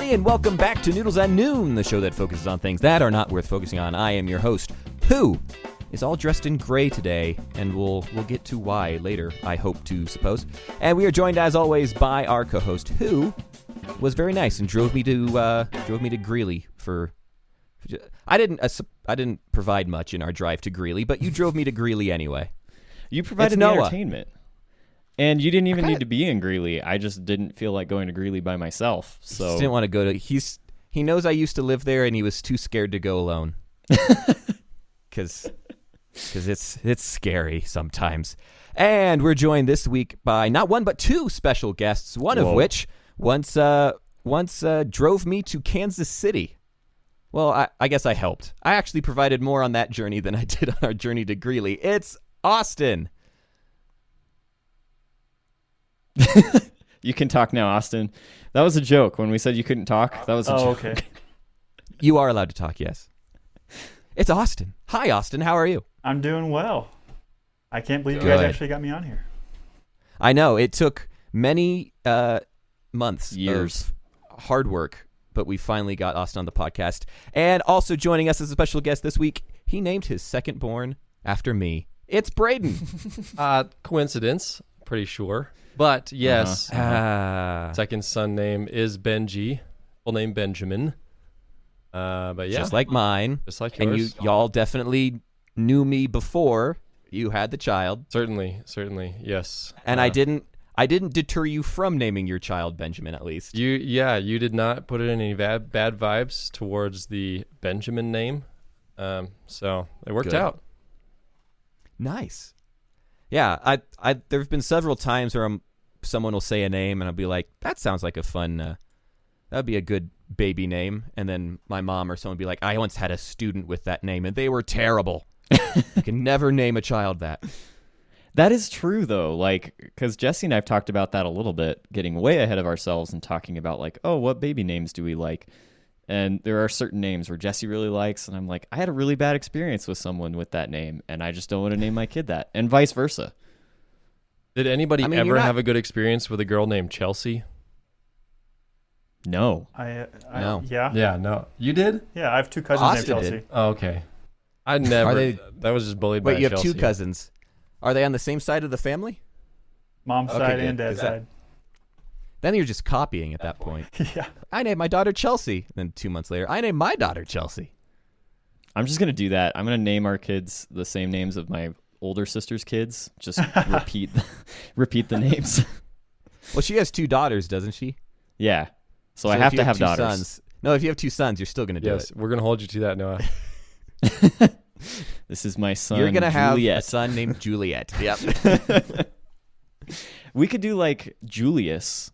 everybody, and welcome back to Noodles at Noon, the show that focuses on things that are not worth focusing on. I am your host, who is all dressed in gray today, and we'll get to why later, I hope to suppose. And we are joined, as always, by our co-host, who was very nice and drove me to Greeley for. I didn't provide much in our drive to Greeley, but you drove me to Greeley anyway. You provided the entertainment. And you didn't even need to be in Greeley. I just didn't feel like going to Greeley by myself. So he just didn't want to go to. He knows I used to live there, and he was too scared to go alone. Because it's scary sometimes. And we're joined this week by not one but two special guests. One of which once drove me to Kansas City. Well, I guess I helped. I actually provided more on that journey than I did on our journey to Greeley. It's Austin. You can talk now, Austin. That was a joke. When we said you couldn't talk, that was a joke. Okay. You are allowed to talk, yes. It's Austin. Hi, Austin. How are you? I'm doing well. I can't believe you guys actually got me on here. I know. It took many months, years of hard work, but we finally got Austin on the podcast. And also joining us as a special guest this week, he named his second born after me. It's Brayden. Coincidence, pretty sure. But yes, second son name is Benji, full name Benjamin. But yeah, just like mine, just like yours. And y'all definitely knew me before you had the child. Certainly, yes. And I didn't deter you from naming your child Benjamin, at least. You did not put in any bad vibes towards the Benjamin name, so it worked out. Nice. Yeah, I there have been several times where someone will say a name and I'll be like, that sounds like a fun, that would be a good baby name. And then my mom or someone would be like, I once had a student with that name and they were terrible. You can never name a child that. That is true, though, like, because Jesse and I have talked about that a little bit, getting way ahead of ourselves and talking about, like, oh, what baby names do we like? And there are certain names where Jesse really likes, and I'm like, I had a really bad experience with someone with that name, and I just don't want to name my kid that, and vice versa. Did anybody ever have a good experience with a girl named Chelsea? No. No. Yeah. Yeah, no. You did? Yeah, I have two cousins named Chelsea. Did. Oh, okay. I never. That was just bullied by Chelsea. Wait, you have two cousins. Are they on the same side of the family? Mom's side and dad's side. Then you're just copying at that point. Yeah. I named my daughter Chelsea. Then 2 months later, I named my daughter Chelsea. I'm just going to do that. I'm going to name our kids the same names of my older sister's kids. Just repeat the names. Well, she has 2 daughters, doesn't she? Yeah. So I have to have daughters. Sons, no, if you have 2 sons, you're still going to do it. Yes, we're going to hold you to that, Noah. This is my son, You're going to have Juliet. a son named Juliet. Yep. We could do like Julius.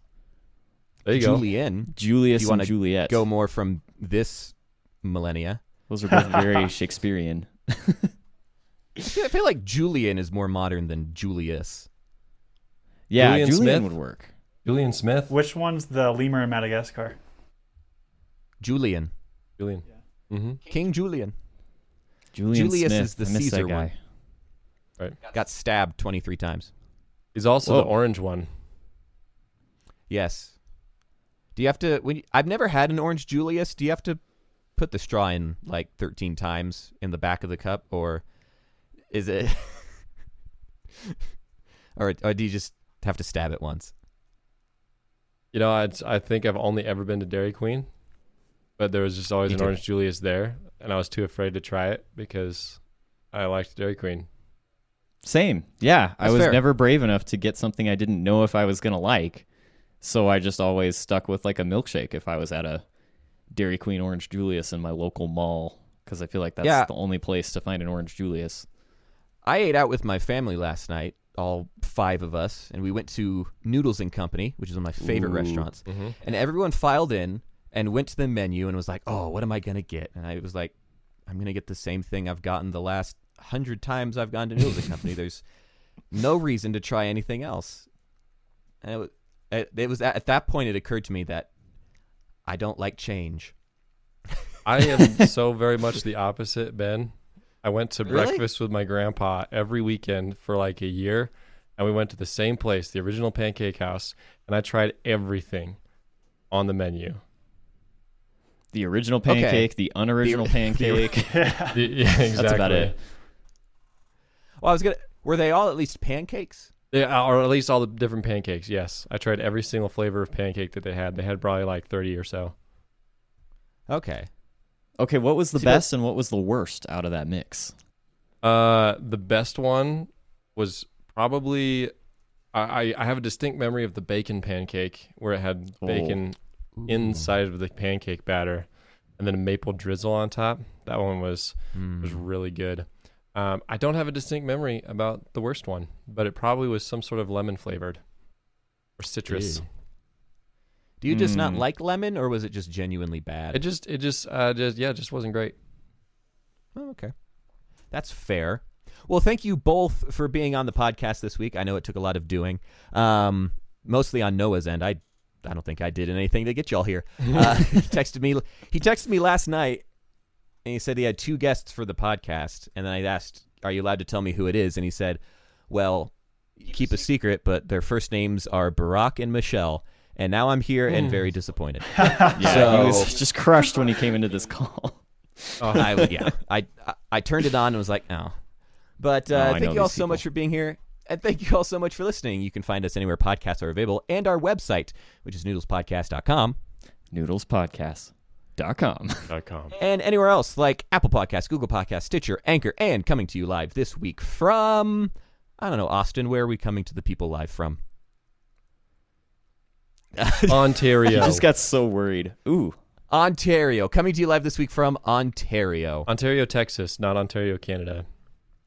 There you Julian. Julius you and Juliet. Go more from this millennia. Those are both very Shakespearean. I feel like Julian is more modern than Julius. Yeah, Julian Julian Smith? would work. Julian Smith? Which one's the lemur in Madagascar? Julian. Julian. Yeah. Mm-hmm. King Julian. Julius Smith. Is the Caesar guy. one. Right. Got stabbed 23 times. He's also the orange one. Yes. Do you have to... I've never had an orange Julius. Do you have to put the straw in like 13 times in the back of the cup? Or is it... or do you just have to stab it once? You know, I think I've only ever been to Dairy Queen, but there was just always an orange Julius there, and I was too afraid to try it because I liked Dairy Queen. Same. Yeah. That's I was fair. never brave enough to get something I didn't know if I was going to like. So I just always stuck with like a milkshake if I was at a Dairy Queen Orange Julius in my local mall, because I feel like that's the only place to find an Orange Julius. I ate out with my family last night, all 5 of us, and we went to Noodles and Company, which is one of my favorite restaurants. Mm-hmm. And everyone filed in and went to the menu and was like, oh, what am I going to get? And I was like, I'm going to get the same thing I've gotten the last 100 times I've gone to Noodles and Company. There's no reason to try anything else. And it was at that point it occurred to me that I don't like change. I am so very much the opposite, Ben. I went to Really? breakfast with my grandpa every weekend for like a year, and we went to the same place, the original Pancake House, and I tried everything on the menu. The original pancake, the unoriginal pancake. Yeah. Yeah, exactly. That's about it. Well, were they all at least pancakes? Yeah, or at least all the different pancakes. Yes, I tried every single flavor of pancake that they had. They had probably like 30 or so. Okay. Okay, what was the best and what was the worst out of that mix? The best one was probably I have a distinct memory of the bacon pancake where it had bacon inside of the pancake batter and then a maple drizzle on top. That one was really good. I don't have a distinct memory about the worst one, but it probably was some sort of lemon flavored or citrus. Ew. Do you just not like lemon, or was it just genuinely bad? It just wasn't great. Oh, okay. That's fair. Well, thank you both for being on the podcast this week. I know it took a lot of doing, mostly on Noah's end. I don't think I did anything to get y'all here. He texted me last night, and he said he had 2 guests for the podcast. And then I asked, "Are you allowed to tell me who it is?" And he said, "Well, keep a secret, but their first names are Barack and Michelle." And now I'm here and very disappointed. Yeah, he was just crushed when he came into this call. I turned it on and was like, oh. But thank you all so much for being here. And thank you all so much for listening. You can find us anywhere podcasts are available. And our website, which is noodlespodcast.com. Noodlespodcast.com. And anywhere else like Apple Podcasts, Google Podcasts, Stitcher, Anchor, and coming to you live this week from, I don't know, Austin. Where are we coming to the people live from? Ontario. He just got so worried. Ooh. Ontario. Coming to you live this week from Ontario. Ontario, Texas, not Ontario, Canada.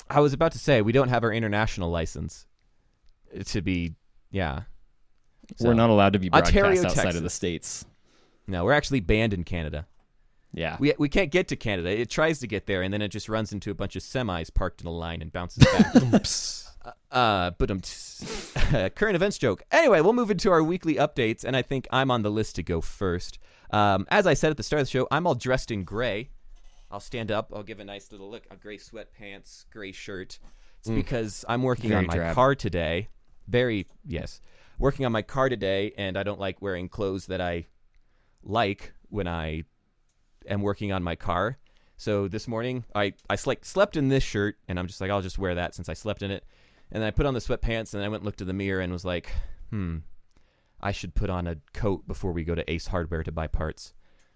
I was about to say, we don't have our international license to be, yeah. We're not allowed to be broadcast Ontario, outside Texas. of the States. No, we're actually banned in Canada. Yeah. We can't get to Canada. It tries to get there, and then it just runs into a bunch of semis parked in a line and bounces back. Current events joke. Anyway, we'll move into our weekly updates, and I think I'm on the list to go first. As I said at the start of the show, I'm all dressed in gray. I'll stand up. I'll give a nice little look. A gray sweatpants, gray shirt. It's because I'm working on my car today. Working on my car today, and I don't like wearing clothes that I like when I am working on my car. So this morning, I slept in this shirt, and I'm just like, I'll just wear that since I slept in it. And then I put on the sweatpants, and I went and looked in the mirror and was like, I should put on a coat before we go to Ace Hardware to buy parts.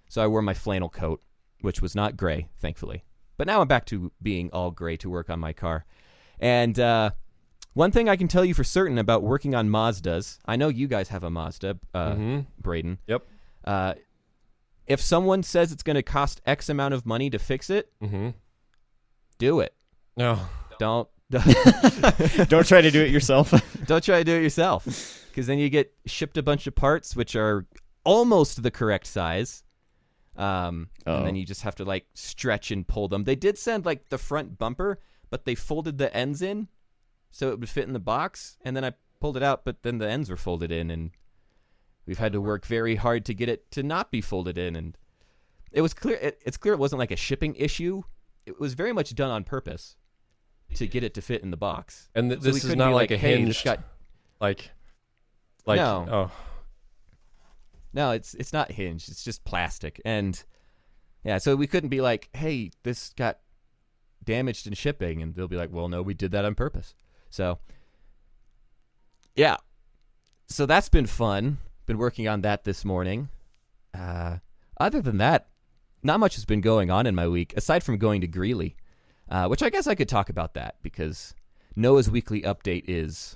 So I wore my flannel coat, which was not gray, thankfully. But now I'm back to being all gray to work on my car. And one thing I can tell you for certain about working on Mazdas, I know you guys have a Mazda, Brayden. Yep. If someone says it's going to cost X amount of money to fix it, do it. No. Don't try to do it yourself. Don't try to do it yourself, because then you get shipped a bunch of parts which are almost the correct size, and then you just have to like stretch and pull them. They did send like the front bumper, but they folded the ends in so it would fit in the box, and then I pulled it out, but then the ends were folded in, and we've had to work very hard to get it to not be folded in. And it was clear. It's clear it wasn't like a shipping issue. It was very much done on purpose to get it to fit in the box. And this is not like a hinged, like no. No, it's not hinged. It's just plastic. And yeah, so we couldn't be like, hey, this got damaged in shipping. And they'll be like, well, no, we did that on purpose. So yeah. So that's been fun. Been working on that this morning. Other than that, not much has been going on in my week, aside from going to Greeley, which I guess I could talk about that, because Noah's weekly update is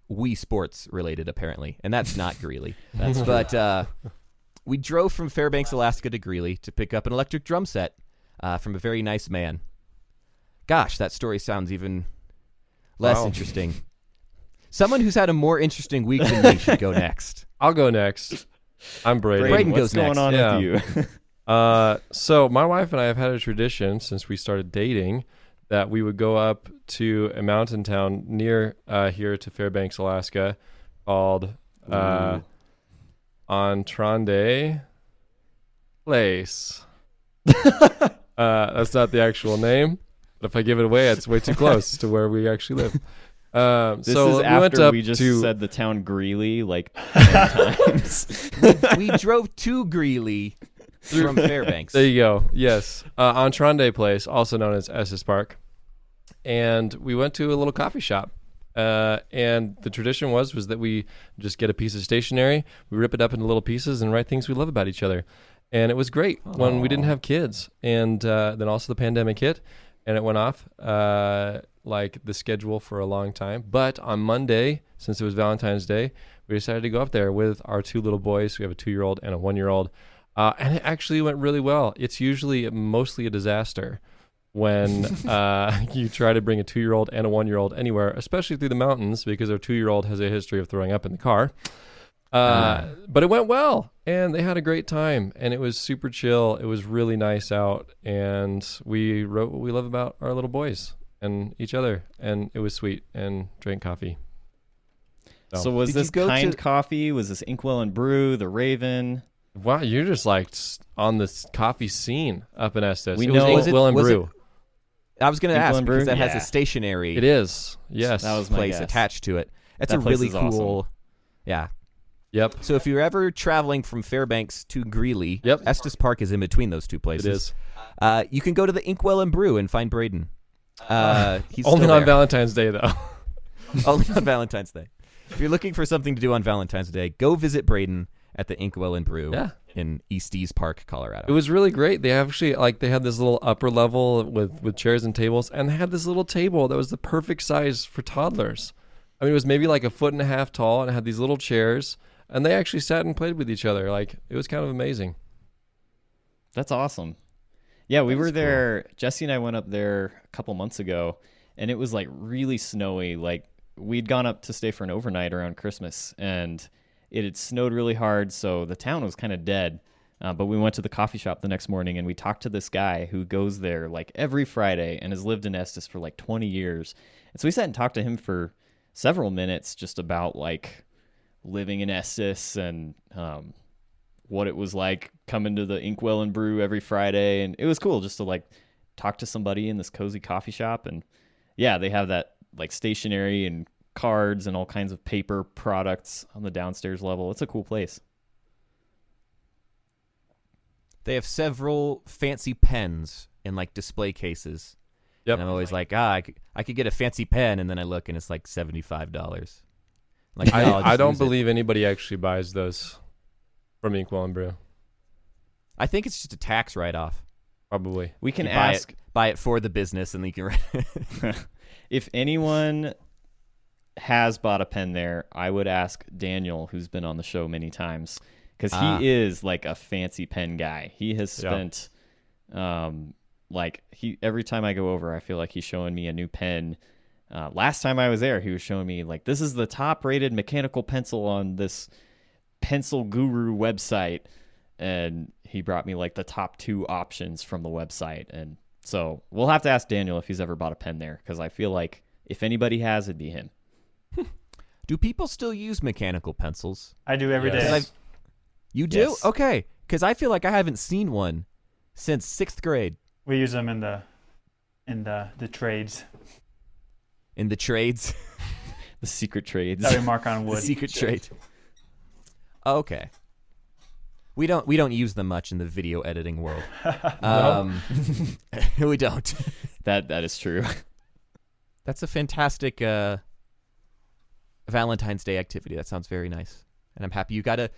Wii Sports related, apparently, and that's not Greeley. But we drove from Fairbanks, Alaska to Greeley to pick up an electric drum set from a very nice man. Gosh, that story sounds even less interesting. Someone who's had a more interesting week than me should go next. I'll go next. I'm Brayden. Brayden What's goes next. going on with you? So my wife and I have had a tradition since we started dating that we would go up to a mountain town near here to Fairbanks, Alaska, called Entrande Place. That's not the actual name, but if I give it away, it's way too close to where we actually live. This so is we after went up we just to, said the town Greeley like 10 times. We drove to Greeley From Fairbanks. There you go. Yes. Entrande Place, also known as Estes Park. And we went to a little coffee shop. And the tradition was that we just get a piece of stationery, we rip it up into little pieces and write things we love about each other. And it was great when we didn't have kids. And then also the pandemic hit, and it went off like the schedule for a long time. But on Monday, since it was Valentine's Day, we decided to go up there with our 2 little boys. We have a 2-year-old and a 1-year-old. And it actually went really well. It's usually mostly a disaster when you try to bring a 2-year-old and a 1-year-old anywhere, especially through the mountains, because our 2-year-old has a history of throwing up in the car. But it went well, and they had a great time, and it was super chill. It was really nice out, and we wrote what we love about our little boys and each other, and it was sweet, and drank coffee. So was Did this you go Kind to- Coffee? Was this Inkwell and Brew, the Raven? Wow, you're just like on this coffee scene up in Estes. We It know- was Inkwell and was it- Brew. I was going to Inkwell ask and because Brew? that has Yeah. a stationary It is. Yes. That was my place guess. attached to it. That's That a place really is awesome. cool. Yeah. Yep. So if you're ever traveling from Fairbanks to Greeley, Yep. Estes Park is in between those two It places. is. You can go to the Inkwell and Brew and find Brayden. He's Only still on there. Valentine's Day, though. Only on Valentine's Day. If you're looking for something to do on Valentine's Day, go visit Brayden at the Inkwell and Brew Yeah. in Easties Park, Colorado. It was really great. They actually they had this little upper level with chairs and tables, and they had this little table that was the perfect size for toddlers. I mean, it was maybe like 1.5 feet tall, and it had these little chairs, and they actually sat and played with each other. Like, it was kind of amazing. That's awesome. Yeah, we That were is cool. there. Jesse and I went up there a couple months ago, and it was like really snowy. Like we'd gone up to stay for an overnight around Christmas, and it had snowed really hard, so the town was kind of dead. But we went to the coffee shop the next morning, and we talked to this guy who goes there like every Friday and has lived in Estes for like 20 years. And so we sat and talked to him for several minutes just about like living in Estes and what it was like coming to the Inkwell and Brew every Friday. And it was cool just to like talk to somebody in this cozy coffee shop. And yeah, they have that like stationery and cards and all kinds of paper products on the downstairs level. It's a cool place. They have several fancy pens in like display cases. Yep. And I'm always like, I could get a fancy pen, and then I look and it's like $75. Like, no, I'll I just don't use it. believe anybody actually buys those from Inkwell and Brew. I think it's just a tax write-off. Probably. We can You ask buy it for the business, and then you can. if anyone has bought a pen there. I would ask Daniel, who's been on the show many times, because he is like a fancy pen guy. He has spent every time I go over, I feel like he's showing me a new pen. Last time I was there, he was showing me like, this is the top rated mechanical pencil on this Pencil Guru website, and he brought me like the top 2 options from the website. And so we'll have to ask Daniel if he's ever bought a pen there, because I feel like if anybody has, it'd be him. Do people still use mechanical pencils? I do every day. Yes. You do? Yes. Okay. Because I feel like I haven't seen one since 6th grade. We use them in the trades In the trades. The secret trades. that we mark on The wood. secret trade. Okay. We don't use them much in the video editing world. We don't. That is true. That's a fantastic Valentine's Day activity. That sounds very nice. And I'm happy you gotta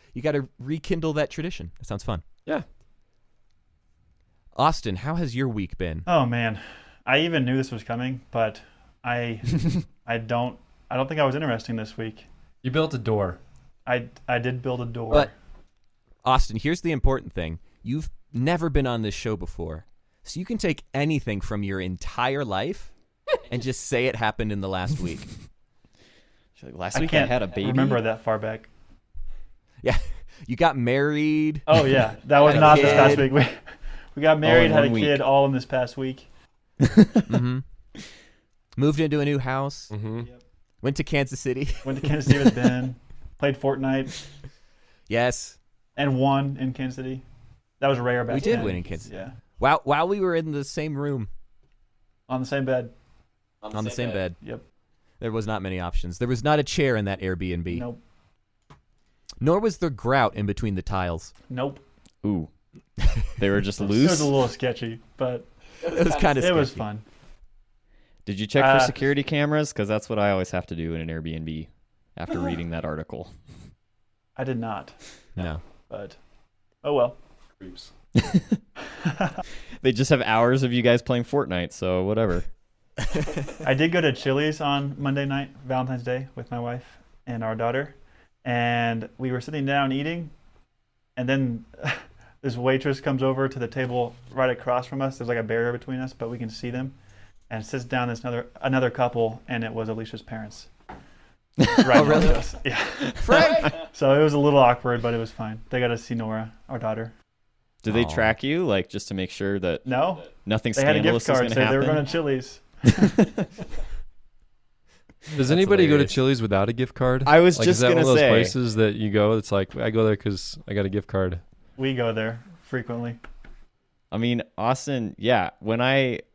rekindle that tradition. That sounds fun. Yeah. Austin, how has your week been? Oh man, I even knew this was coming, but I don't think I was interesting this week. You built a door. I did build a door. But Austin, here's the important thing. You've never been on this show before. So you can take anything from your entire life and just say it happened in the last week. Last week I can't had a baby. remember that far back. Yeah. You got married. Oh yeah, that was Had a not this past kid. week. We got married, in had a one kid, week. all in this past week. Mm-hmm. Moved into a new house. Mm-hmm. Went to Kansas City. Went to Kansas City with Ben. Played Fortnite Yes. and won in Kansas City. That was rare back We did then. win in Kansas City. Yeah, While we were in the same room on the same bed. on the same bed, Yep. there was not many options. There was not a chair in that Airbnb. Nope. Nor was there grout in between the tiles. Nope. Ooh. They were just It was loose. a little sketchy, but It was kind of it was fun. Did you check for security cameras? Because that's what I always have to do in an Airbnb after reading that article. I did not, No. but oh well. Creeps. They just have hours of you guys playing Fortnite, so whatever. I did go to Chili's on Monday night, Valentine's Day, with my wife and our daughter, and we were sitting down eating, and then this waitress comes over to the table right across from us. There's like a barrier between us, but we can see them, and sits down this another couple, and it was Alicia's parents. Right next to us. Yeah. Frank! So it was a little awkward, but it was fine. They got to see Nora, our daughter. Did they Aw. track you, like, just to make sure that No, nothing they had a scandalous gift card, is so going to they were happen? going to Chili's. Does anybody go to hilarious. Chili's without a gift card? I was Like, just is that going one to of those say. places that you go? It's like I go there because I got a gift card. We go there frequently. I mean, Austin, yeah.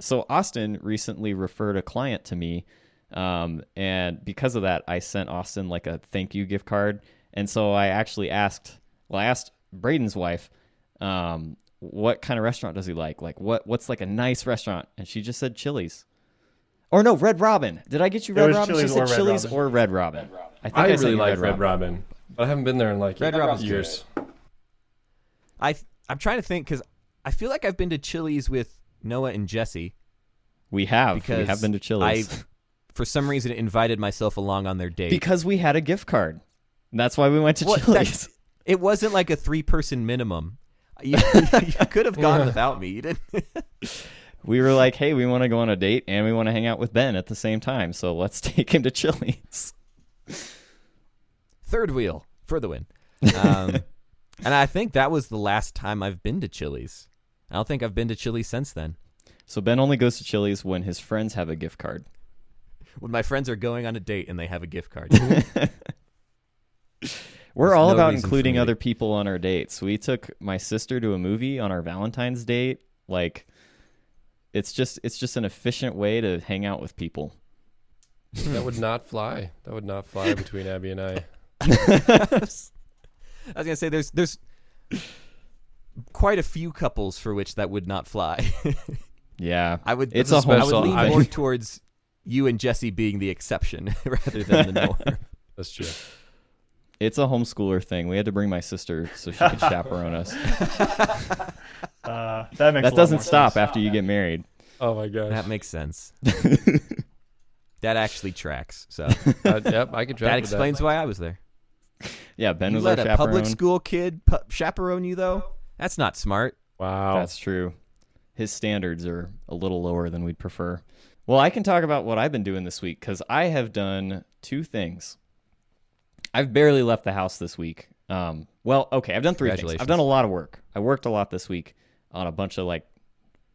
So Austin recently referred a client to me, and because of that, I sent Austin like a thank you gift card. And so I actually asked Brayden's wife, what kind of restaurant does he like? Like what's like a nice restaurant? And she just said Chili's. Or no, Red Robin. Did I get you It Red was Robin? She Chili's said or Red Chili's Robin. or Red Robin. I think I sent really you like Red Robin, but I haven't been there in like Red Robin's years. I'm trying to think because I feel like I've been to Chili's with Noah and Jesse. We have Because been to Chili's. I, for some reason, invited myself along on their date. Because we had a gift card. And that's why we went to Well, Chili's. It wasn't like a 3-person minimum. You could have gone without me. You didn't. We were like, hey, we want to go on a date and we want to hang out with Ben at the same time. So let's take him to Chili's. Third wheel for the win. And I think that was the last time I've been to Chili's. I don't think I've been to Chili's since then. So Ben only goes to Chili's when his friends have a gift card. When my friends are going on a date and they have a gift card. We're There's all no about reason for including me to- other people on our dates. We took my sister to a movie on our Valentine's date. Like, it's just an efficient way to hang out with people. That would not fly. That would not fly between Abby and I. I was gonna say there's quite a few couples for which that would not fly. Yeah, I would. It's I a would homeschool lean thing. more towards you and Jesse being the exception rather than the norm. That's true. It's a homeschooler thing. We had to bring my sister so she could chaperone us. That makes a That lot doesn't more stop sense. after you get married. Oh my gosh. That makes sense. That actually tracks. So Yep, I could drive that with explains why I was there. Yeah, Ben You was our let a chaperone. public school kid chaperone you though? That's not smart. Wow. That's true. His standards are a little lower than we'd prefer. Well, I can talk about what I've been doing this week because I have done 2 things. I've barely left the house this week. Well, okay, I've done 3 things. Congratulations. I've done a lot of work. I worked a lot this week on a bunch of like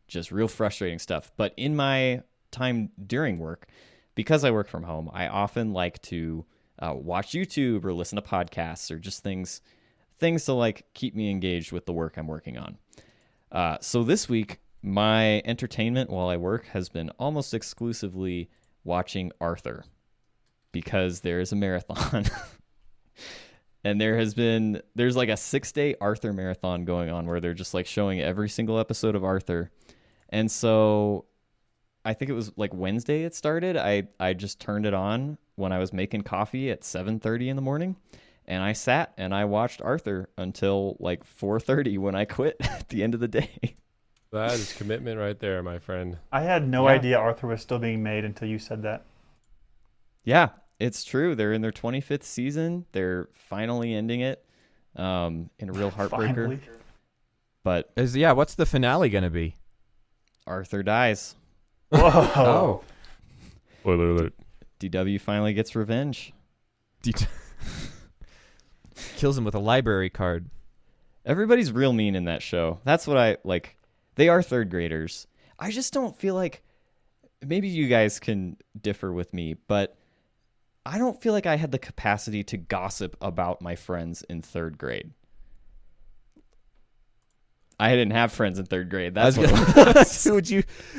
just real frustrating stuff. But in my time during work, because I work from home, I often like to watch YouTube or listen to podcasts or just things to like keep me engaged with the work I'm working on. So this week, my entertainment while I work has been almost exclusively watching Arthur because there is a marathon. And there's like a 6-day Arthur marathon going on where they're just like showing every single episode of Arthur. And so I think it was like Wednesday it started. I just turned it on when I was making coffee at 7:30 in the morning. And I sat and I watched Arthur until like 4:30 when I quit at the end of the day. That is commitment right there, my friend. I had no Yeah. idea Arthur was still being made until you said that. Yeah, it's true. They're in their 25th season. They're finally ending it in a real heartbreaker. Finally. But What's the finale gonna be? Arthur dies. Whoa. Oh. Spoiler alert. DW finally gets revenge. Kills him with a library card. Everybody's real mean in that show. That's what I like. They are 3rd graders. I just don't feel like, maybe you guys can differ with me, but I don't feel like I had the capacity to gossip about my friends in 3rd grade. I didn't have friends in 3rd grade. That's what it was. So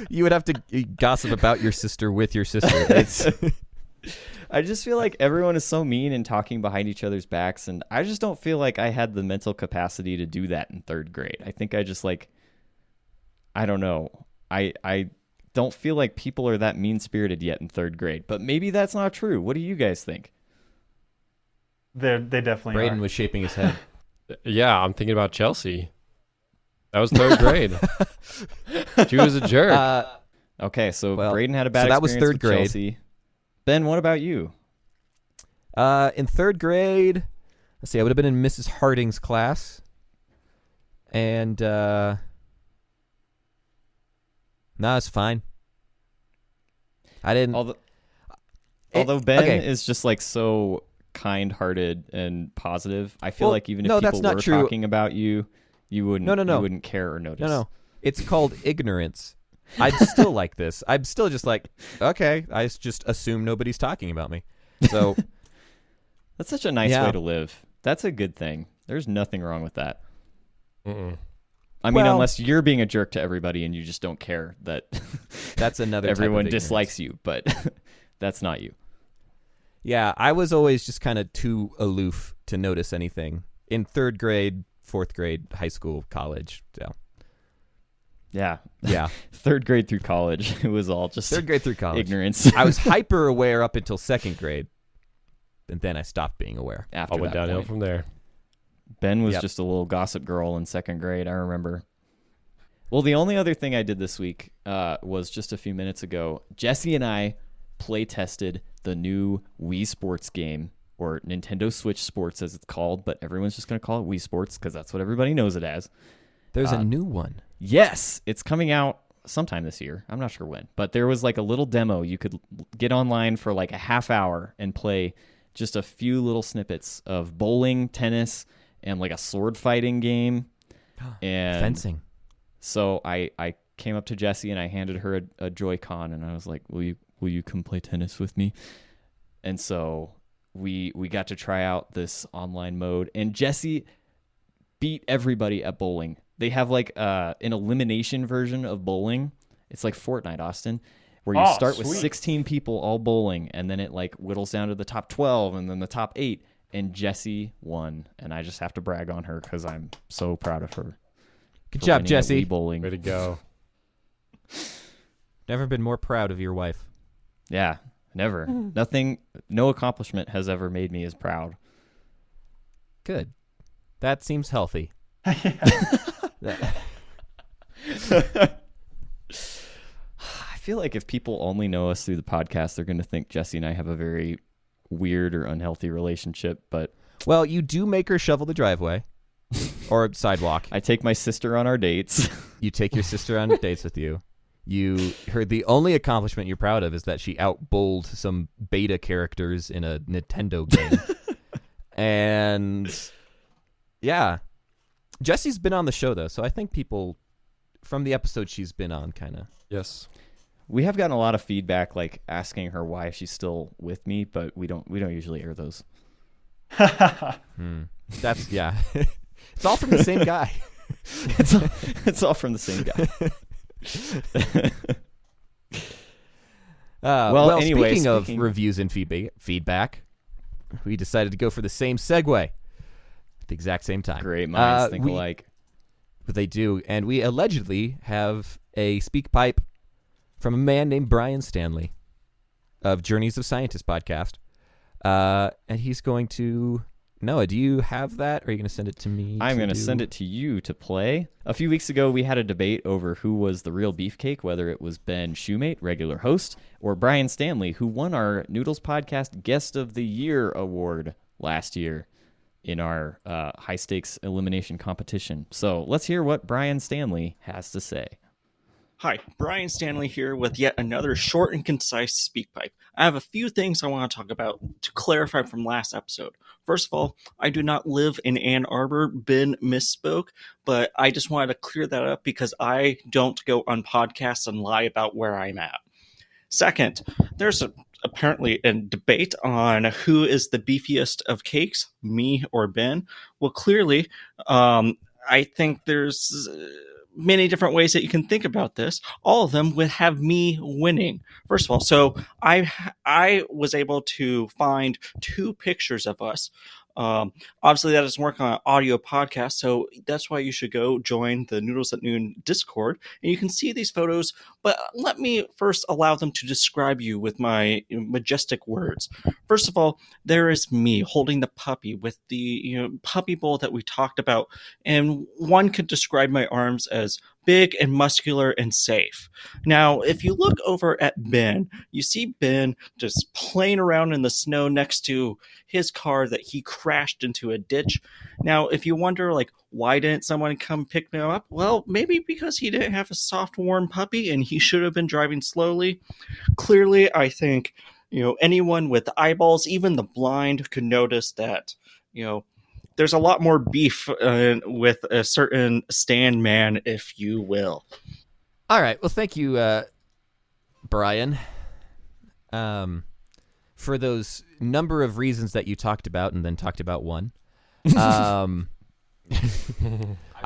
you would have to gossip about your sister with your sister. It's I just feel like everyone is so mean and talking behind each other's backs, and I just don't feel like I had the mental capacity to do that in third grade. I think I just I don't know. I don't feel like people are that mean-spirited yet in third grade, but maybe that's not true. What do you guys think? They definitely Brayden are. was shaping his head. Yeah, I'm thinking about Chelsea. That was third grade. She was a jerk. Okay, so Well, Brayden had a bad so that was experience third with grade. Chelsea. Ben, what about you? In third grade, let's see, I would have been in Mrs. Harding's class. And, no, it's fine. I didn't. Although Ben okay. is just so kind-hearted and positive, I feel Well, like even if no, people that's not were true. talking about you, you wouldn't. No. You wouldn't care or notice. No. It's called ignorance. I'd still like this. I'm still just okay, I just assume nobody's talking about me. So That's such a nice Yeah. way to live. That's a good thing. There's nothing wrong with that. Mm-mm. I mean, Well- unless you're being a jerk to everybody and you just don't care that that's another type of everyone ignorance. dislikes you, but that's not you. Yeah, I was always just kind of too aloof to notice anything in third grade, fourth grade, high school, college. So Yeah. yeah, Third grade through college, it was all just third grade through college. ignorance. I was hyper aware up until second grade, and then I stopped being aware. After All went that downhill point. from there. Ben was Yep. just a little gossip girl in second grade, I remember. Well, the only other thing I did this week was just a few minutes ago. Jesse and I play tested the new Wii Sports game, or Nintendo Switch Sports as it's called, but everyone's just going to call it Wii Sports because that's what everybody knows it as. There's a new one. Yes, it's coming out sometime this year. I'm not sure when, but there was a little demo. You could get online for a half hour and play just a few little snippets of bowling, tennis, and a sword fighting game. And Fencing. so I came up to Jessie and I handed her a Joy-Con and I was like, will you come play tennis with me? And so we got to try out this online mode, and Jessie beat everybody at bowling. They have an elimination version of bowling. It's like Fortnite, Austin, where you start with sweet. 16 people all bowling, and then it whittles down to the top 12 and then the top 8, and Jessie won. And I just have to brag on her because I'm so proud of her. Good for job, winning at Jesse. Wii bowling. Way to go. Never been more proud of your wife. Yeah, never. No accomplishment has ever made me as proud. Good. That seems healthy. I feel like if people only know us through the podcast, they're going to think Jesse and I have a very weird or unhealthy relationship. But Well, you do make her shovel the driveway or sidewalk. I take my sister on our dates. You take your sister on dates with you. The only accomplishment you're proud of is that she outbowled some beta characters in a Nintendo game. And yeah, Jesse's been on the show though, so I think people from the episode she's been on kind of. Yes. We have gotten a lot of feedback, asking her why she's still with me, but we don't usually air those. That's yeah. It's all from the same guy. It's all from the same guy. Well, anyway, speaking of reviews and feedback, we decided to go for the same segue at the exact same time. Great minds think alike. But they do, and we allegedly have a speak pipe from a man named Brian Stanley of Journeys of Scientists podcast, and he's going to. Noah, do you have that, or are you going to send it to me? I'm going to send it to you to play. A few weeks ago, we had a debate over who was the real beefcake, whether it was Ben Shoemate, regular host, or Brian Stanley, who won our Noodles Podcast Guest of the Year award last year in our high-stakes elimination competition. So let's hear what Brian Stanley has to say. Hi, Brian Stanley here with yet another short and concise speak pipe. I have a few things I want to talk about to clarify from last episode. First of all, I do not live in Ann Arbor. Ben misspoke, but I just wanted to clear that up because I don't go on podcasts and lie about where I'm at. Second, there's apparently a debate on who is the beefiest of cakes, me or Ben. Well, clearly, I think there's many different ways that you can think about this. All of them would have me winning. First of all, so I was able to find 2 pictures of us. Obviously, that doesn't work on an audio podcast, so that's why you should go join the Noodles at Noon Discord, and you can see these photos. But let me first allow them to describe you with my majestic words. First of all, there is me holding the puppy with the puppy bowl that we talked about, and one could describe my arms as big and muscular and safe. Now, if you look over at Ben, you see Ben just playing around in the snow next to his car that he crashed into a ditch. Now, if you wonder, like, why didn't someone come pick me up? Well, maybe because he didn't have a soft, warm puppy and he should have been driving slowly. Clearly, I think, anyone with eyeballs, even the blind, could notice that, there's a lot more beef with a certain stand man, if you will. All right. Well, thank you, Brian, for those number of reasons that you talked about and then talked about one. I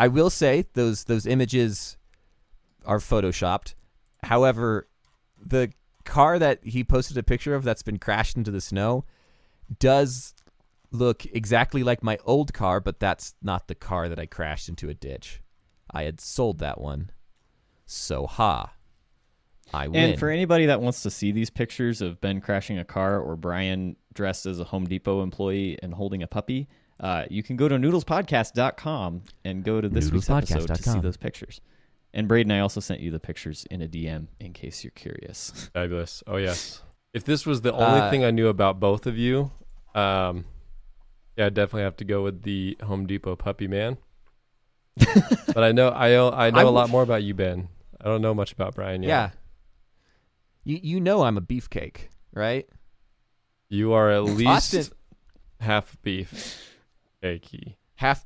will say those images are photoshopped. However, the car that he posted a picture of that's been crashed into the snow does look exactly like my old car, but that's not the car that I crashed into a ditch. I had sold that one. So I win. And for anybody that wants to see these pictures of Ben crashing a car or Brian dressed as a Home Depot employee and holding a puppy, you can go to noodlespodcast.com and go to this week's episode to see those pictures. And Brayden, I also sent you the pictures in a DM in case you're curious. Fabulous. Oh, yes. If this was the only thing I knew about both of you, yeah, I'd definitely have to go with the Home Depot puppy man. But I know a lot more about you, Ben. I don't know much about Brian yet. Yeah. You know I'm a beefcake, right? You are at least Austin, half beef cakey. half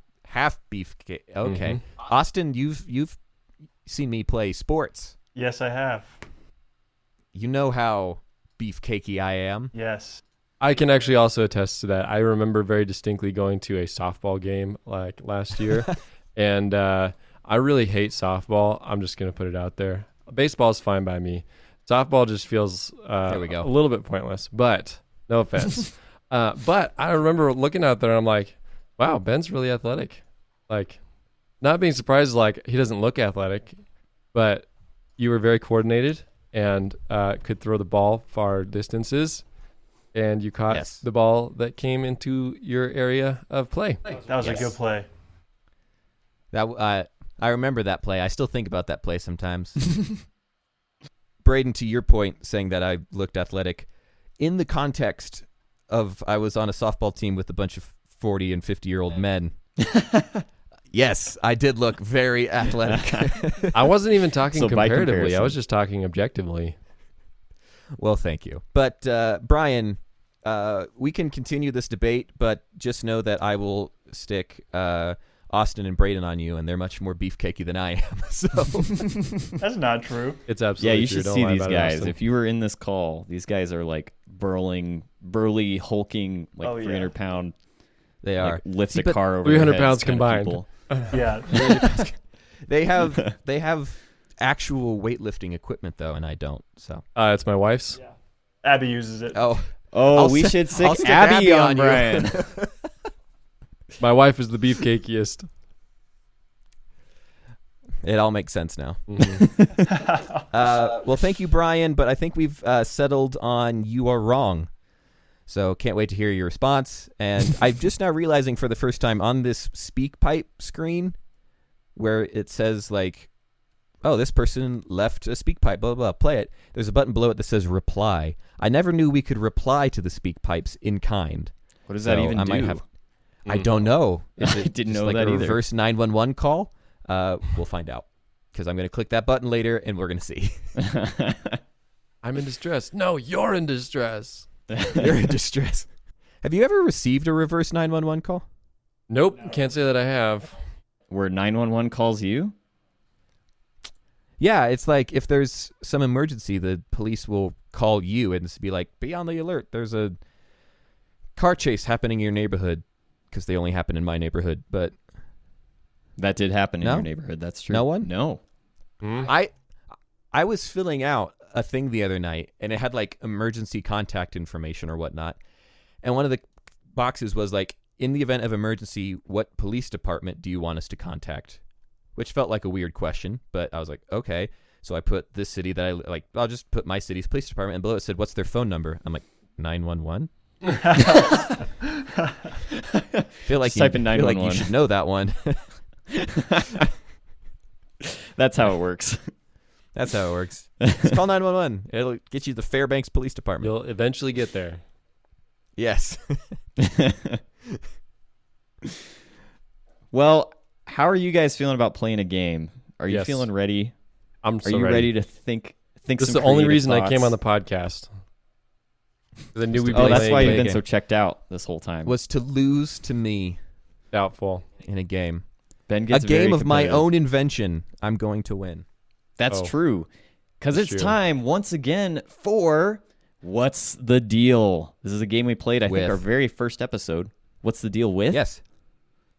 beefcake. Okay. Mm-hmm. Austin, you've seen me play sports. Yes, I have. You know how beefcakey I am. Yes. I can actually also attest to that. I remember very distinctly going to a softball game like last year, and I really hate softball. I'm just going to put it out there. Baseball's fine by me. Softball just feels there we go. a little bit pointless, but no offense. But I remember looking out there and I'm like, wow, Ben's really athletic. Like, not being surprised, like, he doesn't look athletic, but you were very coordinated and could throw the ball far distances, and you caught the ball that came into your area of play. That was a good play. That I remember that play. I still think about that play sometimes. Brayden, to your point, saying that I looked athletic, in the context of I was on a softball team with a bunch of 40 and 50-year-old men. Yes, I did look very athletic. I wasn't even talking So by comparatively. I comparison. was just talking objectively. Well, thank you. But, Brian, we can continue this debate, but just know that I will stick Austin and Brayden on you, and they're much more beefcakey than I am. So That's not true. It's absolutely Yeah, you true. should Don't see lie these about it, guys. Austin. If you were in this call, these guys are like burly, hulking, like Oh, yeah. 300-pound, they are. like lift See, a but car over 300 their pounds heads kind of combined. people. Yeah. They have actual weightlifting equipment though, and I don't. So It's my wife's. Abby uses it. oh, Oh, we st- should I'll stick stick Abby on you. Brian. My wife is the beefcakiest. It all makes sense now. Mhm. Well, thank you, Brian, but I think we've settled on you are wrong. So can't wait to hear your response. And I'm just now realizing for the first time on this speak pipe screen where it says like, oh, this person left a speak pipe, blah, blah, blah, play it. There's a button below it that says reply. I never knew we could reply to the speak pipes in kind. What does that So even I do? might have. I don't know. Is I it didn't just know like that a either. reverse 911 call? We'll find out because I'm going to click that button later and we're going to see. I'm in distress. No, you're in distress. You're in distress. Have you ever received a reverse 911 call? Nope, can't say that I have. Where 911 calls you? Yeah, it's like if there's some emergency, the police will call you and be like, be on the alert. There's a car chase happening in your neighborhood because they only happen in my neighborhood. But That did happen in No? your neighborhood. That's true. No one? No. I was filling out a thing the other night, and it had like emergency contact information or whatnot. And one of the boxes was like, in the event of emergency, what police department do you want us to contact? Which felt like a weird question, but I was like, okay. So I put this city that I like. I'll just put my city's police department, and below it said, "What's their phone number?" I'm like, 911. Feel like Just type in feel like 911. you should know that one. That's how it works. That's how it works. Just call 911. It'll get you the Fairbanks Police Department. You'll eventually get there. Yes. Well, how are you guys feeling about playing a game? Are you Yes. feeling ready? I'm Are so you ready. ready to think This is some the only creative reason I came thoughts? on the podcast. 'Cause I knew we'd be Oh, that's playing why a you've game. been so checked out this whole time. Was to lose to me Doubtful. in a game. Ben A gets very game of my competitive. own invention. I'm going to win. That's Oh. true. Because That's it's true. time once again for What's the Deal? This is a game we played, I think, With. our very first episode. What's the deal with? Yes.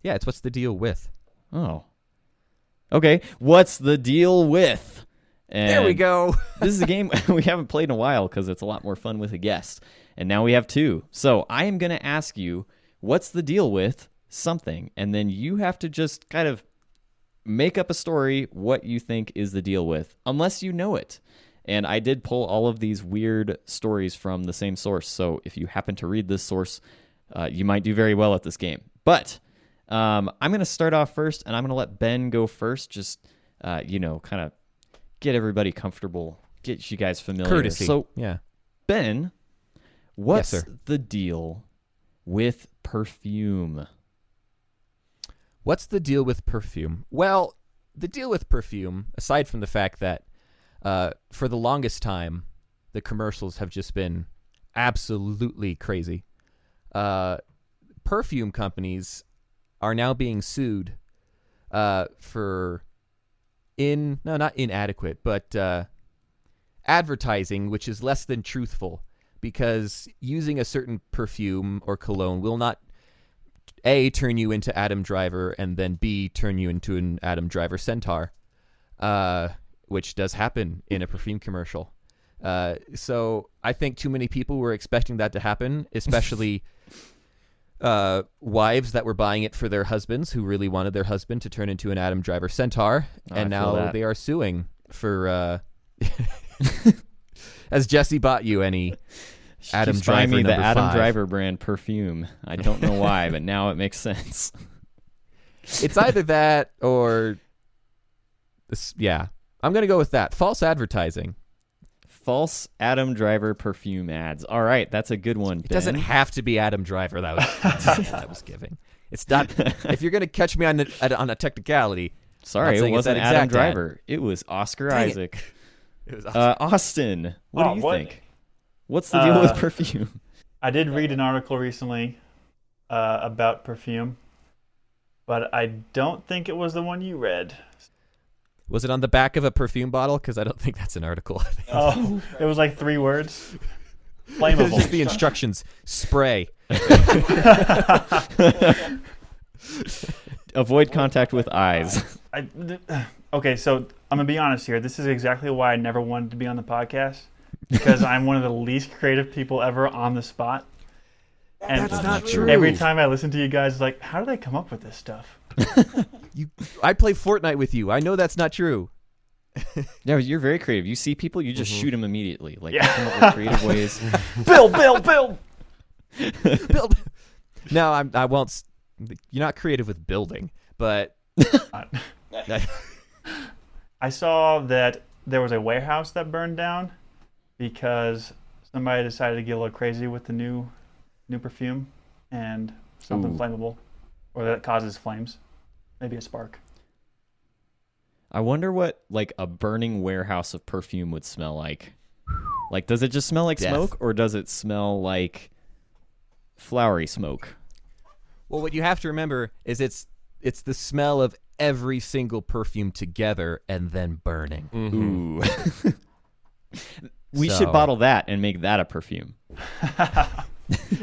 Yeah, it's what's the deal with. Oh. Okay. What's the deal with? And There we go. This is a game we haven't played in a while because it's a lot more fun with a guest. And now we have two. So I am going to ask you, what's the deal with something? And then you have to just kind of make up a story what you think is the deal with, unless you know it. And I did pull all of these weird stories from the same source. So if you happen to read this source, you might do very well at this game. But I'm going to start off first, and I'm going to let Ben go first. Just, kind of get everybody comfortable, get you guys familiar. Courtesy. So, Yeah. Ben, what's sir. the deal with perfume? What's the deal with perfume? Well, the deal with perfume, aside from the fact that for the longest time, the commercials have just been absolutely crazy. Perfume companies are now being sued for not inadequate, but advertising which is less than truthful, because using a certain perfume or cologne will not A, turn you into Adam Driver, and then B, turn you into an Adam Driver centaur, which does happen in a perfume commercial. So I think too many people were expecting that to happen, especially wives that were buying it for their husbands who really wanted their husband to turn into an Adam Driver centaur, I and feel now that. they are suing for as Jesse bought you any Adam She's buying Driver me the number Adam 5. Driver brand perfume. I don't know why, but now it makes sense. It's either that or this, yeah. I'm going to go with that. False advertising. False Adam Driver perfume ads. All right, that's a good one. It doesn't have to be Adam Driver that was giving. It's not. If you're going to catch me on a technicality. Sorry, not it saying it's wasn't that Adam exact ad. Driver. It was Oscar Dang it. Isaac. It was Austin, what Oh, do you what? think? What's the deal with perfume? I did read an article recently about perfume, but I don't think it was the one you read. Was it on the back of a perfume bottle? Because I don't think that's an article. Oh, it was like 3 words. It was Flammable. just the instructions. Spray. Avoid contact with eyes. Okay, so I'm gonna be honest here. This is exactly why I never wanted to be on the podcast, because I'm one of the least creative people ever on the spot. And That's not true. every time I listen to you guys, it's like, how do they come up with this stuff? I play Fortnite with you. I know that's not true. Yeah, but you're very creative. You see people, you just shoot them immediately. Like, Yeah. you come up with creative ways. Bill. Build. No, I won't. You're not creative with building, but I saw that there was a warehouse that burned down because somebody decided to get a little crazy with the new perfume and something Ooh. flammable, or that causes flames, maybe a spark. I wonder what, like, a burning warehouse of perfume would smell like. Like, does it just smell like Death. smoke, or does it smell like flowery smoke? well, what you have to remember is it's the smell of every single perfume together and then burning. Ooh. We So- should bottle that and make that a perfume.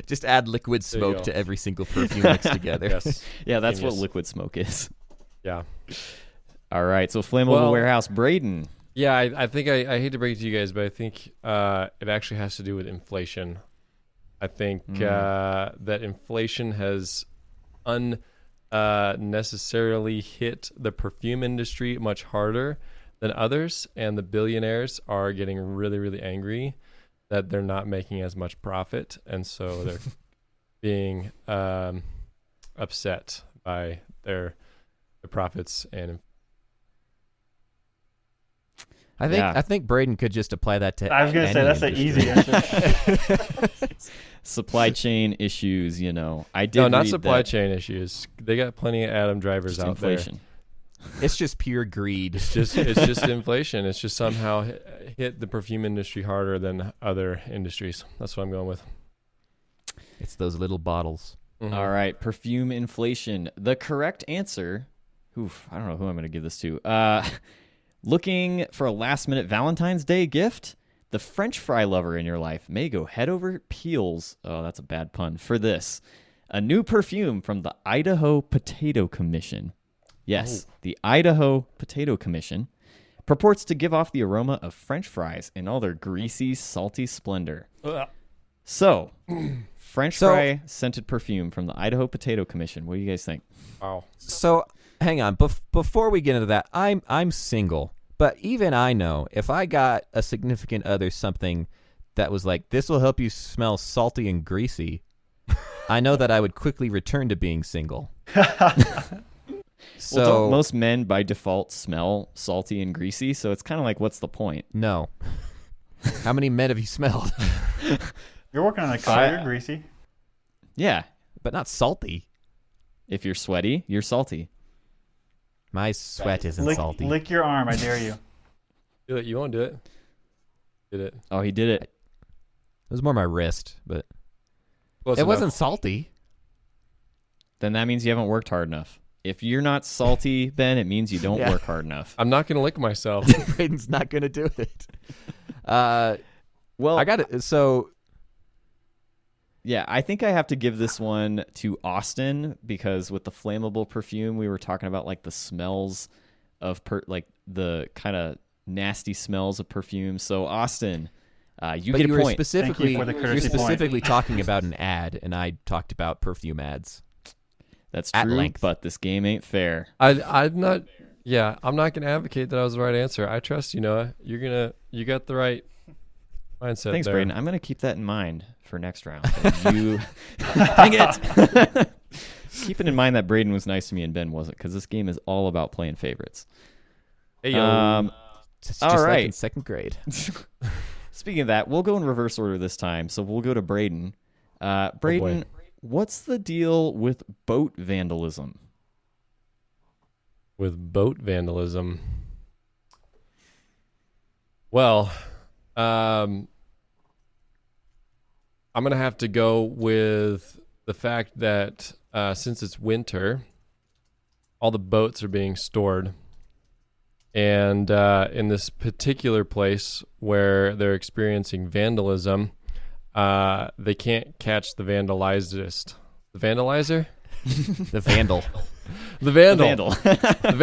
Just add liquid There you smoke go. to every single perfume mixed together. Yes. Yeah, that's what Genius. liquid smoke is. Yeah. All right, so Flammable Warehouse, Brayden. Yeah, I think I hate to break it to you guys, but I think it actually has to do with inflation. I think that inflation has unnecessarily hit the perfume industry much harder than others, and the billionaires are getting really, really angry that they're not making as much profit, and so they're being upset by their profits and. I think Brayden could just apply that to. I was going to say that's an easy answer. Supply chain issues, you know. I did. No, not read supply that chain issues. They got plenty of Adam drivers just out inflation. It's just pure greed. It's just inflation. It's just somehow hit the perfume industry harder than other industries. That's what I'm going with. It's those little bottles. Mm-hmm. All right, perfume inflation. The correct answer. I don't know who I'm going to give this to. Looking for a last-minute Valentine's Day gift? The French fry lover in your life may go head over heels. Oh, that's a bad pun. For this, a new perfume from the Idaho Potato Commission. Yes, the Idaho Potato Commission purports to give off the aroma of French fries in all their greasy, salty splendor. So, French fry scented perfume from the Idaho Potato Commission. What do you guys think? Wow. So, hang on. Before we get into that, I'm single. But even I know if I got a significant other something that was like, this will help you smell salty and greasy, I know that I would quickly return to being single. So don't most men by default smell salty and greasy? So it's kind of like, what's the point? No. How many men have you smelled? You're working on a car. You're greasy. Yeah. But not salty. If you're sweaty, you're salty. My sweat isn't salty. Lick your arm. I dare you. Do it. You won't do it. Did it. Oh, he did it. It was more my wrist, but Close it enough. wasn't salty. Then that means you haven't worked hard enough. If you're not salty, Ben, it means you don't work hard enough. I'm not going to lick myself. Brayden's not going to do it. Well, I got it. So, yeah, I think I have to give this one to Austin because with the flammable perfume, we were talking about like the smells of like the kind of nasty smells of perfume. So, Austin, you but get you a were point. specifically, Thank you for the you're courtesy point. specifically talking about an ad, and I talked about perfume ads. That's at true, length. but this game ain't fair. I'm not going to advocate that I was the right answer. I trust you, Noah. You got the right mindset. Thanks, there. Brayden. I'm going to keep that in mind for next round. You, dang it! Keeping in mind that Brayden was nice to me and Ben wasn't, because this game is all about playing favorites. Hey, yo. Just All like right. in second grade. Speaking of that, we'll go in reverse order this time. So we'll go to Brayden. Brayden, what's the deal with boat vandalism? With boat vandalism. Well, I'm going to have to go with the fact that since it's winter, all the boats are being stored. And in this particular place where they're experiencing vandalism, they can't catch the vandalizist. The vandalizer? The vandal. The vandal. The vandal. The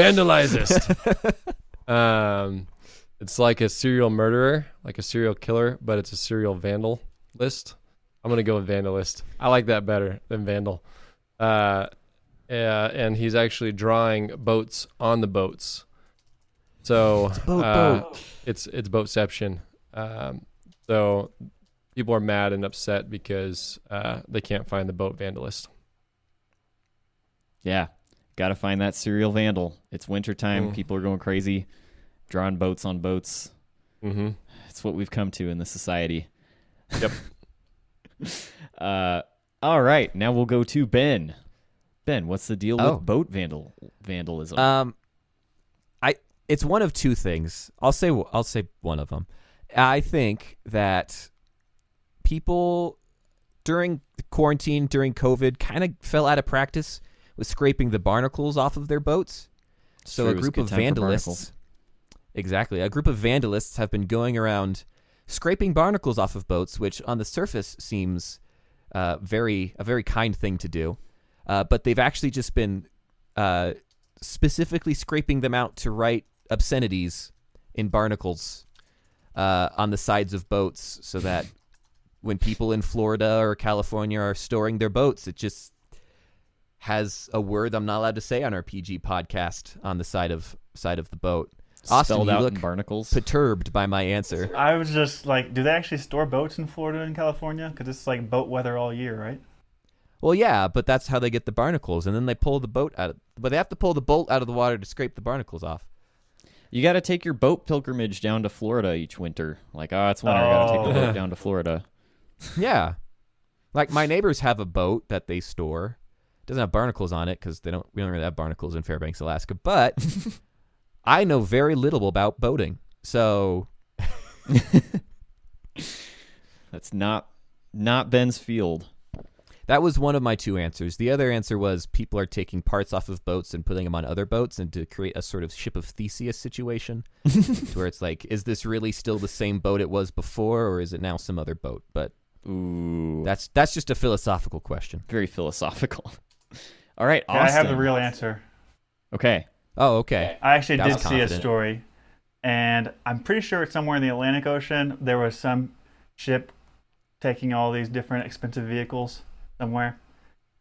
vandalizist. It's like a serial murderer, like a serial killer, but it's a serial vandalist. I'm going to go with vandalist. I like that better than vandal. And he's actually drawing boats on the boats. So it's boatception. So people are mad and upset because they can't find the boat vandalist. Yeah, got to find that serial vandal. It's wintertime. People are going crazy, drawing boats on boats. Mm-hmm. It's what we've come to in this society. Yep. All right, now we'll go to Ben. Ben, what's the deal with boat vandalism? It's one of two things. I'll say one of them. I think that people during quarantine, during COVID, kind of fell out of practice with scraping the barnacles off of their boats. So a group of vandalists, a group of vandalists have been going around scraping barnacles off of boats, which on the surface seems a very kind thing to do. But they've actually just been specifically scraping them out to write obscenities in barnacles on the sides of boats so that when people in Florida or California are storing their boats, it just has a word I'm not allowed to say on our PG podcast on the side of the boat. Austin, Spelled you out look in barnacles. perturbed by my answer. I was just like, do they actually store boats in Florida and California? Because it's like boat weather all year, right? Well, yeah, but that's how they get the barnacles, and then they pull the boat out. But they have to pull the boat out of the water to scrape the barnacles off. You got to take your boat pilgrimage down to Florida each winter. Like, it's winter, I got to take the boat down to Florida. Yeah, like my neighbors have a boat that they store. It doesn't have barnacles on it because we don't really have barnacles in Fairbanks, Alaska. But I know very little about boating, so That's not Ben's field. that was one of my two answers. The other answer was people are taking parts off of boats and putting them on other boats and to create a sort of ship of Theseus situation to where it's like, is this really still the same boat it was before, or is it now some other boat? But Ooh, that's just a philosophical question. very philosophical. All right, Yeah, Austin. I have the real answer. Okay. Oh, okay. I actually That did was see a confident. story, and I'm pretty sure it's somewhere in the Atlantic Ocean. There was some ship taking all these different expensive vehicles somewhere,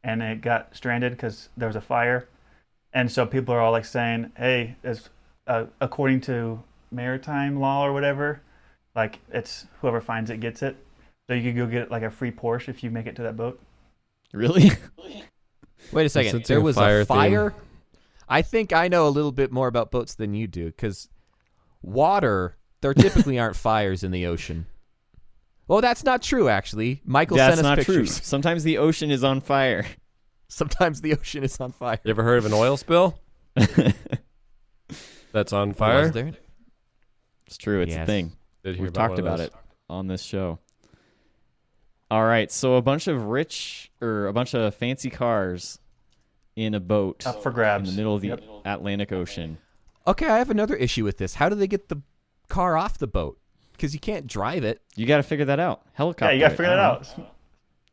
and it got stranded because there was a fire. And so people are all like saying, "Hey, according to maritime law or whatever, like it's whoever finds it gets it. So you could go get like a free Porsche if you make it to that boat." Really? Wait a second. sensing There a was fire a fire? I think I know a little bit more about boats than you do, because water, there typically aren't fires in the ocean. Well, that's not true, actually. Michael That's sent us not true. pictures. Sometimes the ocean is on fire. Sometimes the ocean is on fire. You ever heard of an oil spill that's on fire? Was there? It's true. It's a Yes. thing. Did hear We've talked one of about those. it on this show. All right, so a bunch of fancy cars in a boat Up for in grabs. the middle of the Yep. Atlantic Ocean. Okay, I have another issue with this. How do they get the car off the boat? Because you can't drive it. You got to figure that out. Helicopter. Yeah, you got to it. figure I that don't know. out.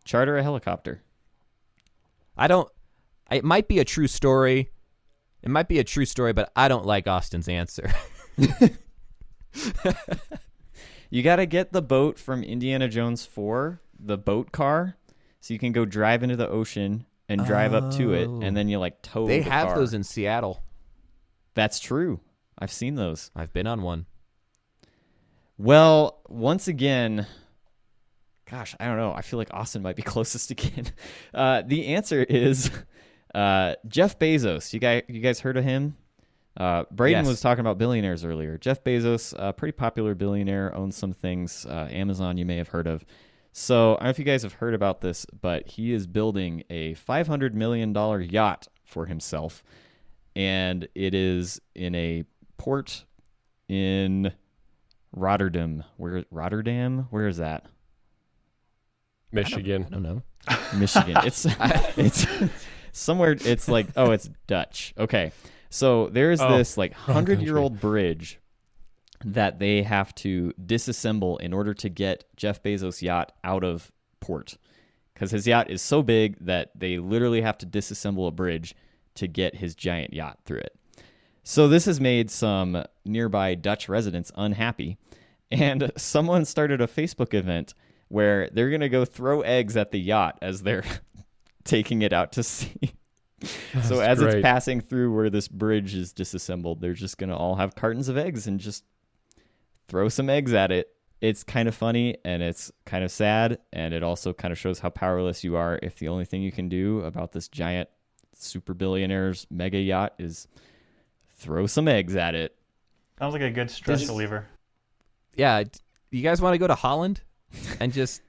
Charter a helicopter. It might be a true story. It might be a true story, but I don't like Austin's answer. You got to get the boat from Indiana Jones 4, the boat car, so you can go drive into the ocean and drive up to it, Oh. and then you like tow They the have car. those in Seattle. That's true. I've seen those. I've been on one. Well, once again, gosh, I don't know. I feel like Austin might be closest again. The answer is Jeff Bezos. You guys heard of him? Brayden Yes. was talking about billionaires earlier. Jeff Bezos, a pretty popular billionaire, owns some things. Amazon you may have heard of. So I don't know if you guys have heard about this, but he is building a $500 million yacht for himself. And it is in a port in Rotterdam. Where is that? Michigan. I don't know. Michigan. It's somewhere. It's like, oh, it's Dutch. Okay, so there's Oh, this like wrong 100-year-old bridge that they have to disassemble in order to get Jeff Bezos' yacht out of port, because his yacht is so big that they literally have to disassemble a bridge to get his giant yacht through it. So this has made some nearby Dutch residents unhappy, and someone started a Facebook event where they're going to go throw eggs at the yacht as they're taking it out to sea. So as great. it's passing through where this bridge is disassembled, they're just going to all have cartons of eggs and just throw some eggs at it. It's kind of funny and it's kind of sad, and it also kind of shows how powerless you are if the only thing you can do about this giant super billionaire's mega yacht is throw some eggs at it. Sounds like a good stress This- reliever. Yeah, you guys want to go to Holland and just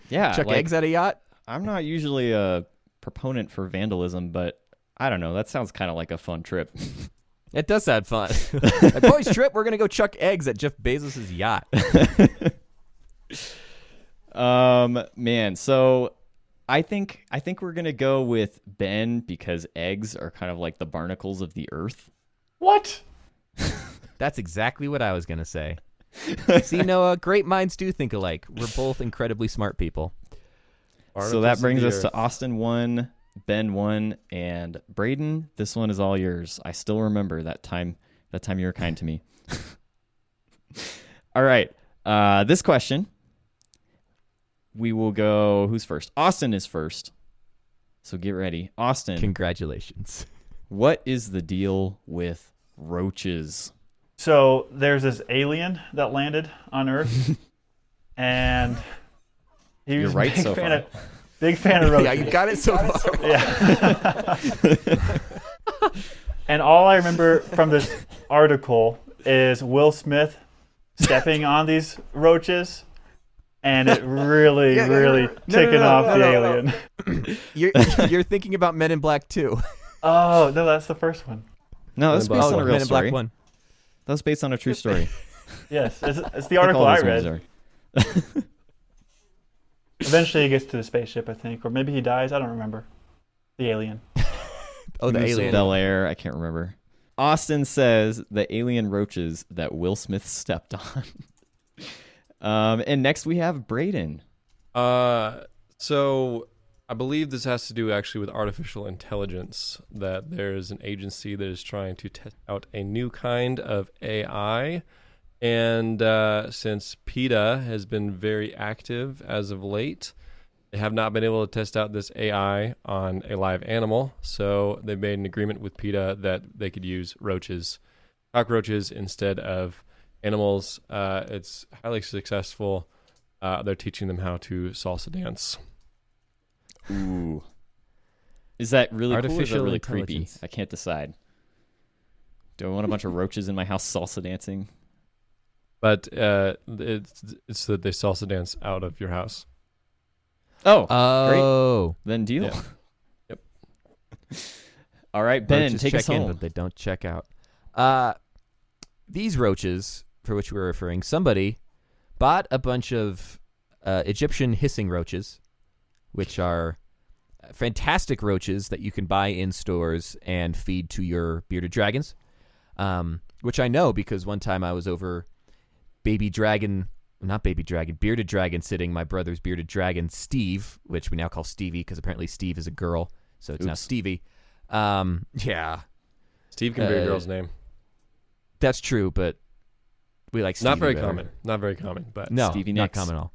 Yeah, chuck like, eggs at a yacht? I'm not usually a proponent for vandalism, but I don't know. That sounds kind of like a fun trip. It does sound fun. Like, boys, trip, we're going to go chuck eggs at Jeff Bezos' yacht. Man, so I think we're gonna go with Ben because eggs are kind of like the barnacles of the earth. What? That's exactly what I was going to say. See, Noah, great minds do think alike. We're both incredibly smart people. So that Barnacles of brings the us to earth. Austin 1, Ben won, and Brayden, this one is all yours. I still remember that time you were kind to me. All right. This question, we will go, who's first? Austin is first. So get ready. Austin. Congratulations. What is the deal with roaches? So there's this alien that landed on Earth, and he was You're right a big so fan far. big fan of roaches. Yeah, you got it so far. Yeah. And all I remember from this article is Will Smith stepping on these roaches, and it really, really ticking off the alien. You're thinking about Men in Black 2. Oh, no, that's the first one. No, that's based on a real Men in Black story. 1. That was based on a true story. Yes, it's the I think article all I those movies read. are. Eventually he gets to the spaceship, I think. Or maybe he dies. I don't remember. The alien. Oh, the Moves to alien. Bel Air. I can't remember. Austin says the alien roaches that Will Smith stepped on. And next we have Brayden. So I believe this has to do actually with artificial intelligence, that there's an agency that is trying to test out a new kind of AI. And since PETA has been very active as of late, they have not been able to test out this AI on a live animal. So they made an agreement with PETA that they could use cockroaches instead of animals. It's highly successful. They're teaching them how to salsa dance. Ooh. Is that really cool or is that Artificial really creepy? intelligence. I can't decide. Do I want a bunch of roaches in my house salsa dancing? But it's that they salsa dance out of your house. Oh, Oh. then deal. Yeah. Yep. All right, Ben, Roaches take check us in, home. but they don't check out. These roaches, for which we're referring, somebody bought a bunch of Egyptian hissing roaches, which are fantastic roaches that you can buy in stores and feed to your bearded dragons, which I know because one time I was over bearded dragon sitting my brother's bearded dragon, Steve, which we now call Stevie because apparently Steve is a girl, so it's now Oops. Stevie. Yeah, Steve can be a girl's name. that's true, but we like Stevie Not very better. common. Not very common, but No, Stevie not Nicks. common at all.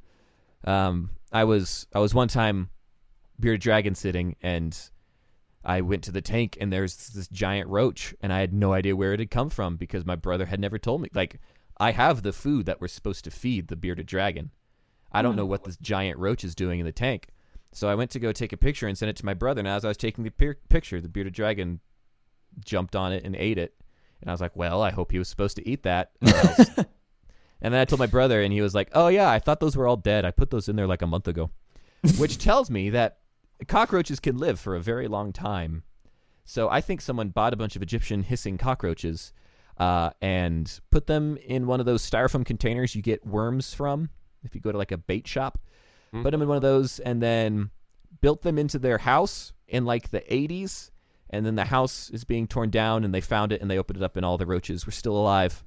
I was one time bearded dragon sitting, and I went to the tank, and there's this giant roach, and I had no idea where it had come from because my brother had never told me. Like, I have the food that we're supposed to feed the bearded dragon. I don't know what this giant roach is doing in the tank. So I went to go take a picture and send it to my brother, and as I was taking the picture, the bearded dragon jumped on it and ate it. And I was like, well, I hope he was supposed to eat that. Or else. And then I told my brother, and he was like, oh, yeah, I thought those were all dead. I put those in there like a month ago. Which tells me that cockroaches can live for a very long time. So I think someone bought a bunch of Egyptian hissing cockroaches and put them in one of those styrofoam containers you get worms from if you go to like a bait shop. Put them in one of those and then built them into their house in like the 80s. And then the house is being torn down, and they found it, and they opened it up, and all the roaches were still alive,